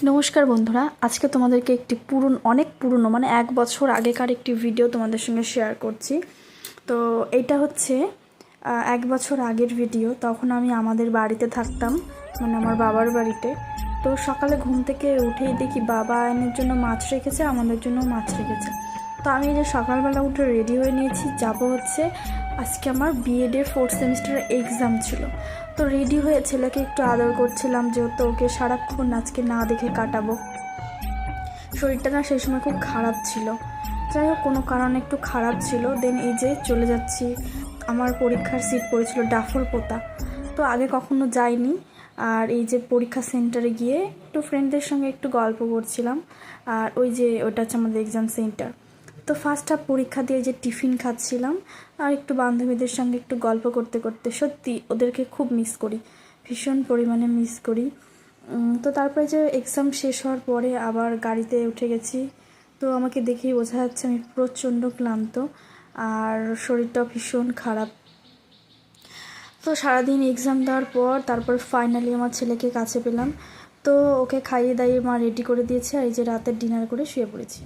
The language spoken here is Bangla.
নমস্কার বন্ধুরা, আজকে তোমাদেরকে একটি অনেক পুরনো মানে 1 বছর আগেকার একটি ভিডিও তোমাদের সঙ্গে শেয়ার করছি। তো এইটা হচ্ছে 1 বছর আগের ভিডিও। তখন আমি আমাদের বাড়িতে থাকতাম, মানে আমার বাবার বাড়িতে। তো সকালে ঘুম থেকে উঠেই দেখি বাবা আয়নের জন্য মাছ রেখেছে, আমাদের জন্য মাছ রেখেছে। তো আমি যে সকালবেলা উঠে রেডি হয়ে নিয়েছি, যাব হচ্ছে আজকে আমার বিএডের 4th সেমিস্টারের এক্সাম ছিল। তো রেডি হয়ে ছেলেকে একটু আদর করছিলাম, যেহেতু ওকে সারাক্ষণ আজকে না দেখে কাটাবো। শরীরটা না সেই সময় খুব খারাপ ছিল, যাই হোক কোনো কারণে একটু খারাপ ছিল। দেন এই যে চলে যাচ্ছি, আমার পরীক্ষার সিট পড়েছিল ডাফরপোতা। তো আগে কখনো যাইনি, আর এই যে পরীক্ষা সেন্টারে গিয়ে একটু ফ্রেন্ডদের সঙ্গে একটু গল্প করছিলাম। আর ওই যে ওটা হচ্ছে আমাদের এক্সাম সেন্টার। তো ফার্স্ট হাফ পরীক্ষা দিয়ে যে টিফিন খাচ্ছিলাম আর একটু বান্ধবীদের সঙ্গে একটু গল্প করতে করতে, সত্যি ওদেরকে খুব মিস করি, ভীষণ পরিমাণে মিস করি। তো তারপরে যে এক্সাম শেষ হওয়ার পরে আবার গাড়িতে উঠে গেছি। তো আমাকে দেখেই বোঝা যাচ্ছে আমি প্রচণ্ড ক্লান্ত আর শরীরটাও ভীষণ খারাপ। তো সারাদিন এক্সাম দেওয়ার পর তারপর ফাইনালি আমার ছেলেকে কাছে পেলাম। তো ওকে খাইয়ে দাইয়ে মা রেডি করে দিয়েছে, আর এই যে রাতের ডিনার করে শুয়ে পড়েছি।